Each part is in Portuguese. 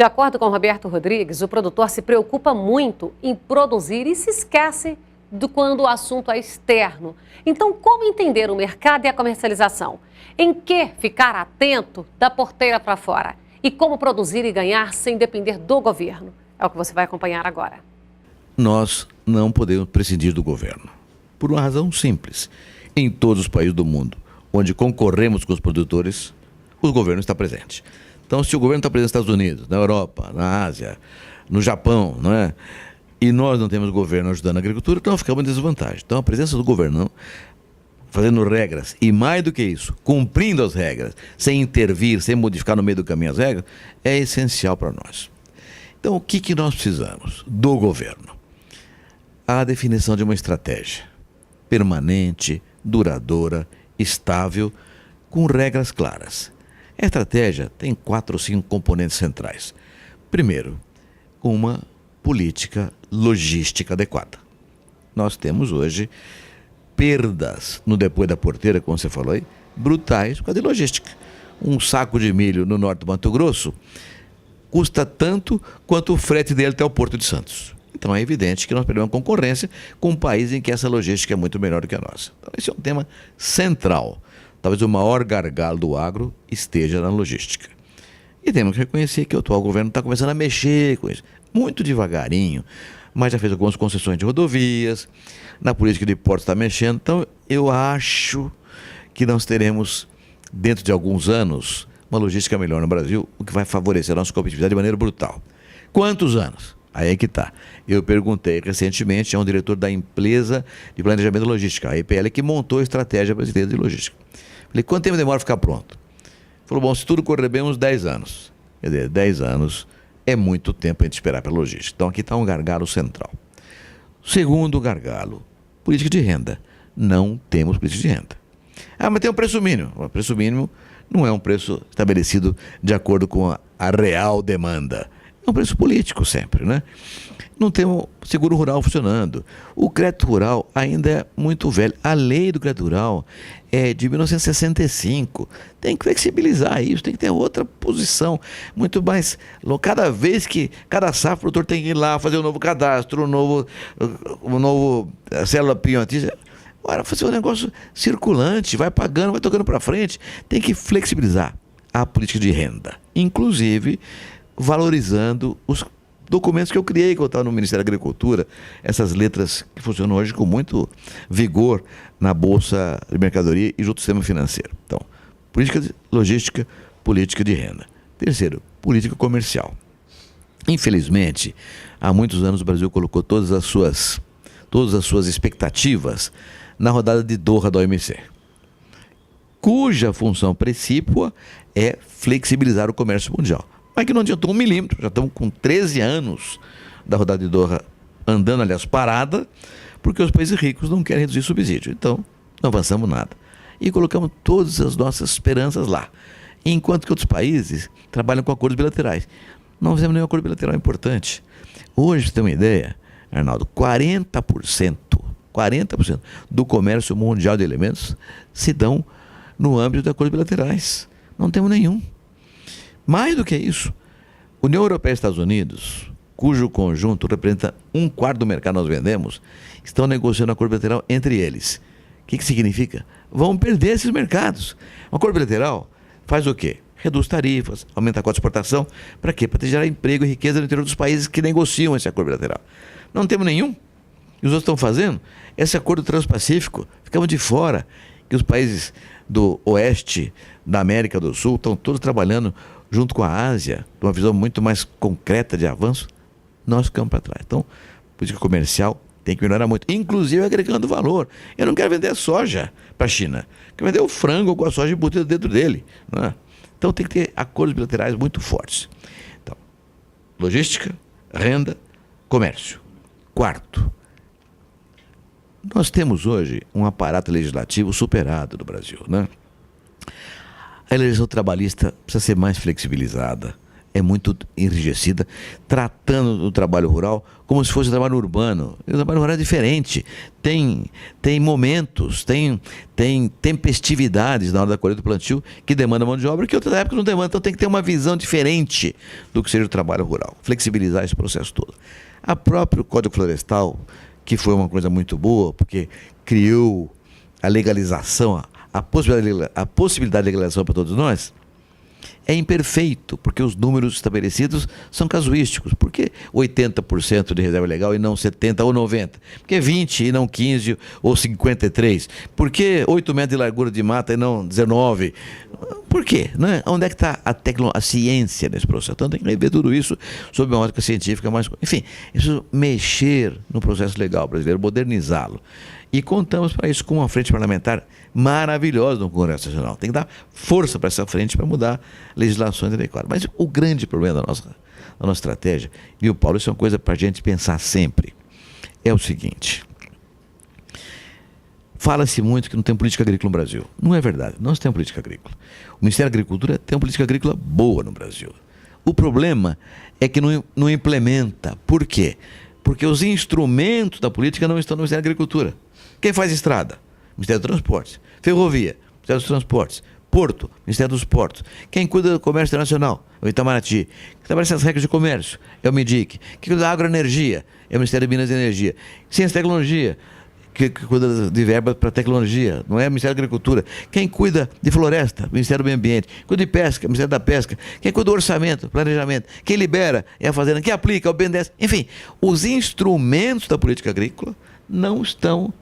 De acordo com Roberto Rodrigues, o produtor se preocupa muito em produzir e se esquece de quando o assunto é externo. Então, como entender o mercado e a comercialização? Em que ficar atento da porteira para fora? E como produzir e ganhar sem depender do governo? É o que você vai acompanhar agora. Nós não podemos prescindir do governo. Por uma razão simples. Em todos os países do mundo onde concorremos com os produtores, o governo está presente. Então, se o governo está presente nos Estados Unidos, na Europa, na Ásia, no Japão, não é? E nós não temos governo ajudando a agricultura, então ficamos em desvantagem. Então, a presença do governo fazendo regras, e mais do que isso, cumprindo as regras, sem intervir, sem modificar no meio do caminho as regras, é essencial para nós. Então, o que nós precisamos do governo? A definição de uma estratégia permanente, duradoura, estável, com regras claras. A estratégia tem 4 ou 5 componentes centrais. Primeiro, uma política logística adequada. Nós temos hoje perdas no depois da porteira, como você falou aí, brutais por causa de logística. Um saco de milho no norte do Mato Grosso custa tanto quanto o frete dele até o Porto de Santos. Então é evidente que nós perdemos concorrência com um país em que essa logística é muito melhor do que a nossa. Então esse é um tema central. Talvez o maior gargalo do agro esteja na logística. E temos que reconhecer que o atual governo está começando a mexer com isso. Muito devagarinho, mas já fez algumas concessões de rodovias, na política de portos está mexendo. Então eu acho que nós teremos, dentro de alguns anos, uma logística melhor no Brasil, o que vai favorecer a nossa competitividade de maneira brutal. Quantos anos? Aí é que está. Eu perguntei recentemente a um diretor da empresa de planejamento e logística, a EPL, que montou a estratégia brasileira de logística. Falei, quanto tempo demora a ficar pronto? Falou, bom, se tudo correr bem, uns 10 anos. Quer dizer, 10 anos é muito tempo para a gente esperar pela logística. Então aqui está um gargalo central. Segundo gargalo, política de renda. Não temos política de renda. Ah, mas tem um preço mínimo. O preço mínimo não é um preço estabelecido de acordo com a real demanda. É um preço político sempre, né? Não tem o seguro rural funcionando. O crédito rural ainda é muito velho. A lei do crédito rural é de 1965. Tem que flexibilizar isso, tem que ter outra posição. Muito mais. Cada vez que cada safra, o produtor tem que ir lá fazer um novo cadastro, um novo célula piontícia. Agora, fazer um negócio circulante, vai pagando, vai tocando para frente. Tem que flexibilizar a política de renda. Inclusive, valorizando os documentos que eu criei quando eu estava no Ministério da Agricultura, essas letras que funcionam hoje com muito vigor na Bolsa de Mercadoria e junto ao sistema financeiro. Então, política de logística, política de renda. Terceiro, política comercial. Infelizmente, há muitos anos o Brasil colocou todas as suas expectativas na rodada de Doha da OMC, cuja função precípua é flexibilizar o comércio mundial. Mas que não adiantou 1 milímetro, já estamos com 13 anos da rodada de Doha andando, aliás, parada, porque os países ricos não querem reduzir subsídio. Então, não avançamos nada. E colocamos todas as nossas esperanças lá. Enquanto que outros países trabalham com acordos bilaterais. Não fizemos nenhum acordo bilateral importante. Hoje, você tem uma ideia, Arnaldo, 40% do comércio mundial de alimentos se dão no âmbito de acordos bilaterais. Não temos nenhum. Mais do que isso, União Europeia e Estados Unidos, cujo conjunto representa 1/4 do mercado que nós vendemos, estão negociando um acordo bilateral entre eles. O que significa? Vão perder esses mercados. Um acordo bilateral faz o quê? Reduz tarifas, aumenta a cota de exportação. Para quê? Para gerar emprego e riqueza no interior dos países que negociam esse acordo bilateral. Não temos nenhum. E os outros estão fazendo? Esse acordo transpacífico, ficamos de fora, que os países do oeste da América do Sul estão todos trabalhando junto com a Ásia, de uma visão muito mais concreta de avanço, nós ficamos para trás. Então, política comercial tem que melhorar muito, inclusive agregando valor. Eu não quero vender a soja para a China, quero vender o frango com a soja embutida dentro dele, não é? Então tem que ter acordos bilaterais muito fortes. Então, logística, renda, comércio. Quarto, nós temos hoje um aparato legislativo superado no Brasil, né? A legislação trabalhista precisa ser mais flexibilizada, é muito enrijecida, tratando o trabalho rural como se fosse um trabalho urbano. E o trabalho rural é diferente, tem momentos, tem tempestividades na hora da colheita do plantio que demanda mão de obra que outras épocas não demandam. Então tem que ter uma visão diferente do que seja o trabalho rural, flexibilizar esse processo todo. A próprio Código Florestal, que foi uma coisa muito boa, porque criou a legalização, a possibilidade de legalização para todos nós, é imperfeito, porque os números estabelecidos são casuísticos. Por que 80% de reserva legal e não 70% ou 90%? Por que 20% e não 15% ou 53%? Por que 8 metros de largura de mata e não 19%? Por quê? Né? Onde é que está a ciência nesse processo? Então tem que rever tudo isso sob uma ótica científica. Enfim, isso mexer no processo legal brasileiro, modernizá-lo. E contamos para isso com uma frente parlamentar maravilhosa no Congresso Nacional. Tem que dar força para essa frente para mudar legislações adequadas. Mas o grande problema da nossa estratégia, e o Paulo, isso é uma coisa para a gente pensar sempre, é o seguinte: fala-se muito que não tem política agrícola no Brasil. Não é verdade, nós temos política agrícola. O Ministério da Agricultura tem uma política agrícola boa no Brasil. O problema é que não implementa. Por quê? Porque os instrumentos da política não estão no Ministério da Agricultura. Quem faz estrada? Ministério dos Transportes. Ferrovia? Ministério dos Transportes. Porto? Ministério dos Portos. Quem cuida do comércio internacional? É o Itamaraty. Quem estabelece as regras de comércio? É o MIDIC. Quem cuida da agroenergia? É o Ministério de Minas e Energia. Ciência e Tecnologia? Que cuida de verba para tecnologia, não é o Ministério da Agricultura. Quem cuida de floresta? O Ministério do Meio Ambiente. Cuida de pesca? O Ministério da Pesca. Quem cuida do orçamento? Planejamento. Quem libera? É a Fazenda. Quem aplica? É o BNDES. Enfim, os instrumentos da política agrícola não estão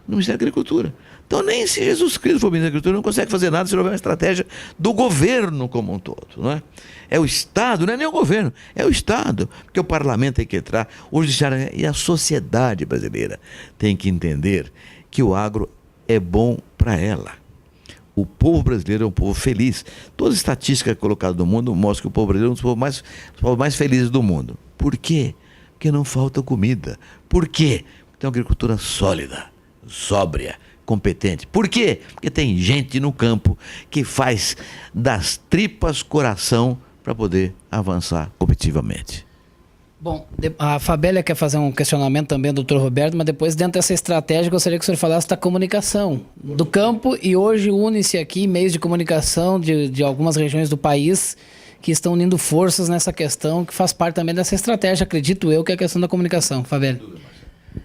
no Ministério da Agricultura. Então, nem se Jesus Cristo for ministro da Agricultura, não consegue fazer nada se não houver uma estratégia do governo como um todo. Não é? É o Estado, não é nem o governo, é o Estado. Porque o parlamento tem que entrar, o judiciário e a sociedade brasileira tem que entender que o agro é bom para ela. O povo brasileiro é um povo feliz. Todas as estatísticas colocadas no mundo mostram que o povo brasileiro é um dos povos mais felizes do mundo. Por quê? Porque não falta comida. Por quê? Porque tem uma agricultura sólida, sóbria, competente. Por quê? Porque tem gente no campo que faz das tripas coração para poder avançar competitivamente. Bom, a Fabélia quer fazer um questionamento também do Dr. Roberto, mas depois, dentro dessa estratégia, gostaria que o senhor falasse da comunicação do campo, e hoje une-se aqui meios de comunicação de algumas regiões do país que estão unindo forças nessa questão, que faz parte também dessa estratégia, acredito eu, que é a questão da comunicação. Fabélia.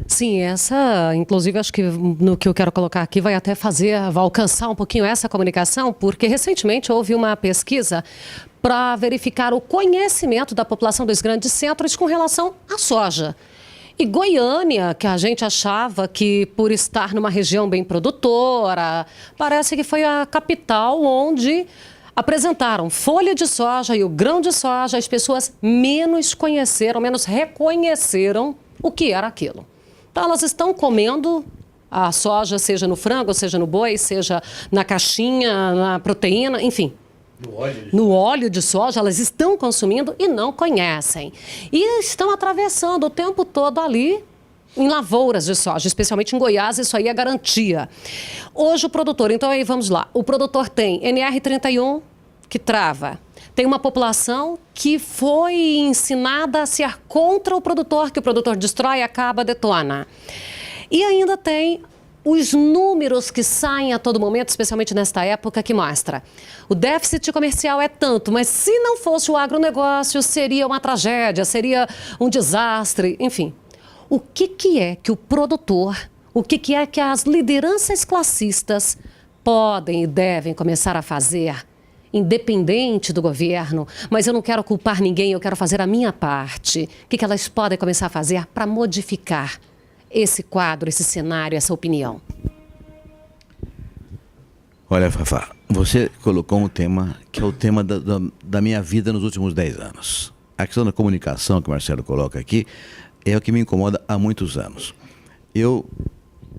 Sim, essa, inclusive, acho que no que eu quero colocar aqui vai alcançar um pouquinho essa comunicação, porque recentemente houve uma pesquisa para verificar o conhecimento da população dos grandes centros com relação à soja. E Goiânia, que a gente achava que por estar numa região bem produtora, parece que foi a capital onde apresentaram folha de soja e o grão de soja, as pessoas menos conheceram, menos reconheceram o que era aquilo. Então, elas estão comendo a soja, seja no frango, seja no boi, seja na caixinha, na proteína, enfim. No óleo de soja, elas estão consumindo e não conhecem. E estão atravessando o tempo todo ali em lavouras de soja, especialmente em Goiás, isso aí é garantia. Hoje o produtor, então aí vamos lá, o produtor tem NR31 que trava. Tem uma população que foi ensinada a ser contra o produtor, que o produtor destrói, acaba, detona. E ainda tem os números que saem a todo momento, especialmente nesta época, que mostra. O déficit comercial é tanto, mas se não fosse o agronegócio, seria uma tragédia, seria um desastre, enfim. O que é que o produtor, o que é que as lideranças classistas podem e devem começar a fazer, independente do governo, mas eu não quero culpar ninguém, eu quero fazer a minha parte. O que elas podem começar a fazer para modificar esse quadro, esse cenário, essa opinião? Olha, Fafá, você colocou um tema que é o tema da minha vida nos últimos 10 anos. A questão da comunicação que o Marcelo coloca aqui é o que me incomoda há muitos anos. Eu,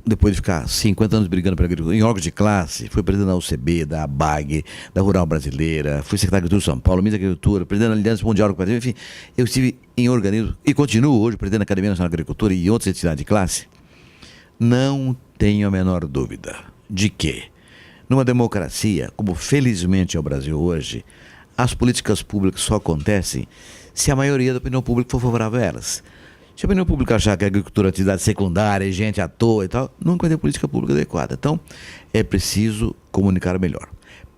depois de ficar 50 anos brigando pela agricultura, em órgãos de classe, fui presidente da UCB, da ABAG, da Rural Brasileira, fui secretário de Agricultura de São Paulo, ministro da Agricultura, presidente da Aliança Mundial do Brasil, enfim, eu estive em organismos, e continuo hoje presidente da Academia Nacional de Agricultura e outras entidades de classe. Não tenho a menor dúvida de que, numa democracia, como felizmente é o Brasil hoje, as políticas públicas só acontecem se a maioria da opinião pública for favorável a elas. Se a opinião pública achar que a agricultura é atividade secundária, gente à toa e tal, nunca vai ter política pública adequada. Então, é preciso comunicar melhor.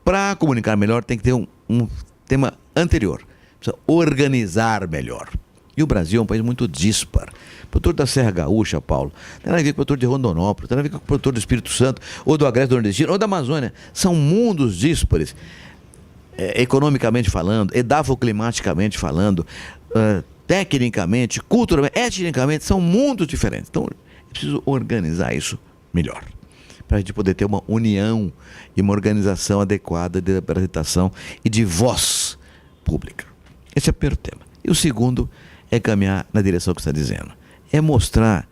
Para comunicar melhor, tem que ter um tema anterior. Precisa organizar melhor. E o Brasil é um país muito díspar. O produtor da Serra Gaúcha, Paulo, tem nada a ver com o produtor de Rondonópolis, tem nada a ver com o produtor do Espírito Santo, ou do Agreste do Nordestino, ou da Amazônia. São mundos díspares, economicamente falando, edafoclimaticamente falando, tecnicamente, culturalmente, etnicamente, são mundos diferentes. Então, é preciso organizar isso melhor, para a gente poder ter uma união e uma organização adequada de representação e de voz pública. Esse é o primeiro tema. E o segundo é caminhar na direção que você está dizendo. É mostrar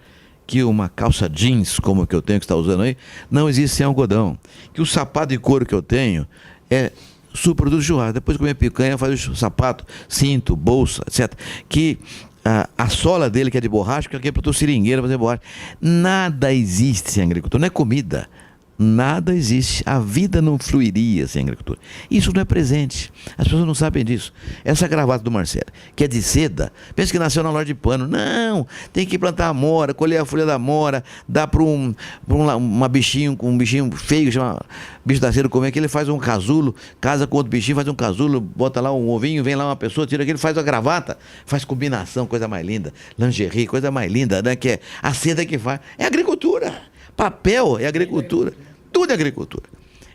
que uma calça jeans, como a que eu tenho, que você está usando aí, não existe sem algodão. Que o sapato de couro que eu tenho é subproduto de churrasco. Depois de comer picanha, faz o sapato, cinto, bolsa, etc. Que a sola dele, que é de borracha, que aqui é produtor seringueira, fazer borracha. Nada existe sem agricultura. Não é comida. Nada existe. A vida não fluiria sem agricultura. Isso não é presente. As pessoas não sabem disso. Essa gravata do Marcelo, que é de seda, pensa que nasceu na loja de pano. Não! Tem que plantar amora, colher a folha da amora, dar para um bichinho feio, chama bicho da seda, comer, que ele faz um casulo, casa com outro bichinho, faz um casulo, bota lá um ovinho, vem lá uma pessoa, tira aquele, faz a gravata, faz combinação, coisa mais linda. Lingerie, coisa mais linda, né? Que é a seda que faz. É agricultura. Papel é agricultura. Tudo é agricultura.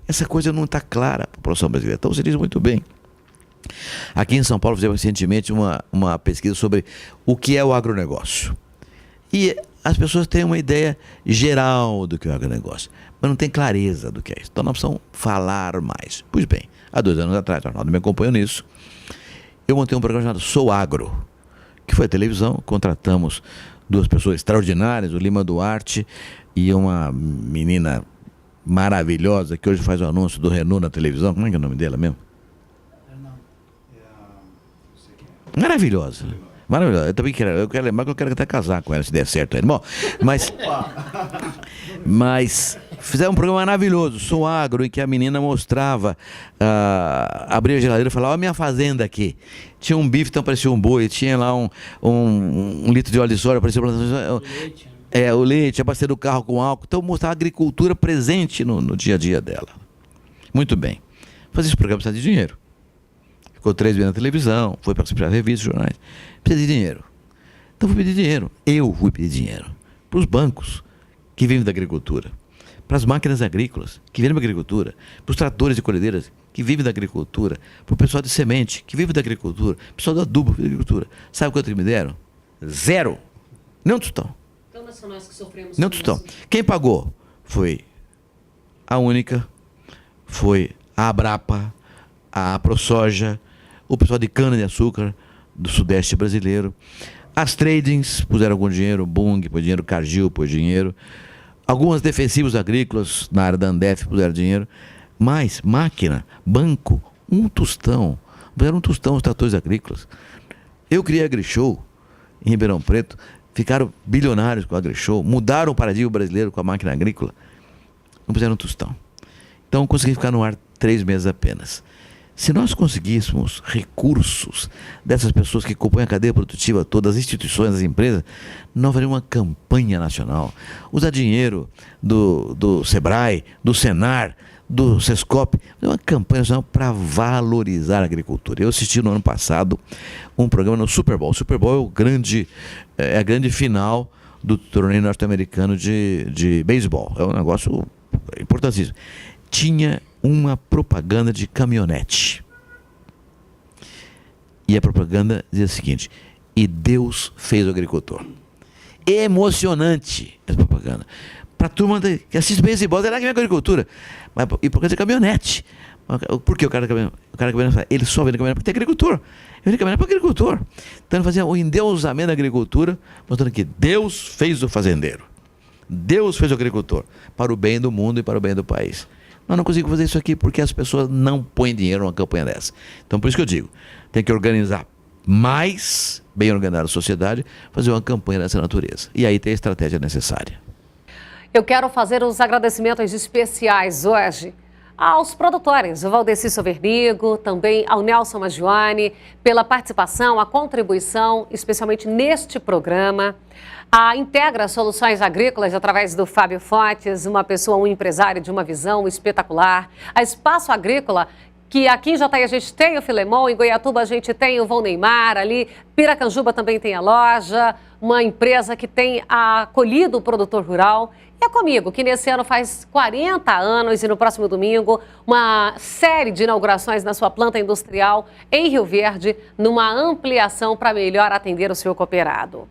Essa coisa não está clara para a população brasileira. Então você diz muito bem. Aqui em São Paulo fizemos recentemente uma pesquisa sobre o que é o agronegócio. E as pessoas têm uma ideia geral do que é o agronegócio, mas não tem clareza do que é isso. Então nós precisamos falar mais. Pois bem, há 2 anos atrás, o Arnaldo me acompanhou nisso, eu montei um programa chamado Sou Agro, que foi a televisão. Contratamos 2 pessoas extraordinárias, o Lima Duarte e uma menina maravilhosa que hoje faz o anúncio do Renault na televisão. Como é que é o nome dela mesmo? Maravilhosa. Maravilhosa. Eu também quero lembrar que eu quero até casar com ela, se der certo aí. Bom, mas fizeram um programa maravilhoso, Sou Agro, em que a menina mostrava, abria a geladeira e falava: ó, a minha fazenda aqui. Tinha um bife, então parecia um boi, tinha lá um litro de óleo de soja, parecia o leite, abastecer o carro com álcool. Então mostrar a agricultura presente no dia a dia dela. Muito bem. Fazer esse programa precisa de dinheiro. Ficou 3 vezes na televisão, foi para revistas, jornais. Precisa de dinheiro. Então fui pedir dinheiro. Eu fui pedir dinheiro para os bancos que vivem da agricultura, para as máquinas agrícolas que vivem da agricultura, para os tratores e colhedeiras que vivem da agricultura, para o pessoal de semente que vive da agricultura, pessoal do adubo que vive da agricultura. Sabe quanto que me deram? 0. Nem um tostão. Então nós são nós que sofremos. Nem um tostão. Quem pagou foi a Única, foi a Abrapa, a ProSoja, o pessoal de cana-de-açúcar do Sudeste brasileiro. As tradings puseram algum dinheiro, Bung pôs dinheiro, Cargill pôs dinheiro. Algumas defensivos agrícolas na área da Andef puseram dinheiro. Mas máquina, banco, um tostão. Puseram um tostão os tratores agrícolas. Eu criei a AgriShow em Ribeirão Preto. Ficaram bilionários com a AgriShow. Mudaram o paradigma brasileiro com a máquina agrícola. Não puseram um tostão. Então consegui ficar no ar 3 meses apenas. Se nós conseguíssemos recursos dessas pessoas que compõem a cadeia produtiva toda, as instituições, as empresas, nós faríamos uma campanha nacional. Usar dinheiro do Sebrae, do Senar, do Sescop, uma campanha nacional para valorizar a agricultura. Eu assisti no ano passado um programa no Super Bowl. O Super Bowl é a grande final do torneio norte-americano de beisebol. É um negócio importantíssimo. Tinha uma propaganda de caminhonete. E a propaganda dizia o seguinte: e Deus fez o agricultor. Emocionante essa propaganda. Para a turma que assiste beisebol, será que é agricultura? Mas, e por causa de caminhonete. Por que o cara da caminhonete? Ele só vende caminhonete porque tem agricultor. Ele vende caminhonete para agricultor. Então ele fazia o endeusamento da agricultura, mostrando que Deus fez o fazendeiro. Deus fez o agricultor. Para o bem do mundo e para o bem do país. Nós não conseguimos fazer isso aqui porque as pessoas não põem dinheiro numa campanha dessa. Então, por isso que eu digo, tem que organizar mais, bem organizada a sociedade, fazer uma campanha dessa natureza. E aí tem a estratégia necessária. Eu quero fazer os agradecimentos especiais hoje aos produtores, o Valdeci Sovernigo, também ao Nelson Maggioni, pela participação, a contribuição, especialmente neste programa. A Integra Soluções Agrícolas, através do Fábio Fortes, uma pessoa, um empresário de uma visão espetacular. A Espaço Agrícola, que aqui em Jataí a gente tem o Filemon, em Goiatuba a gente tem o Von Neymar, ali Piracanjuba também tem a loja, uma empresa que tem acolhido o produtor rural. E é comigo, que nesse ano faz 40 anos e no próximo domingo, uma série de inaugurações na sua planta industrial em Rio Verde, numa ampliação para melhor atender o seu cooperado.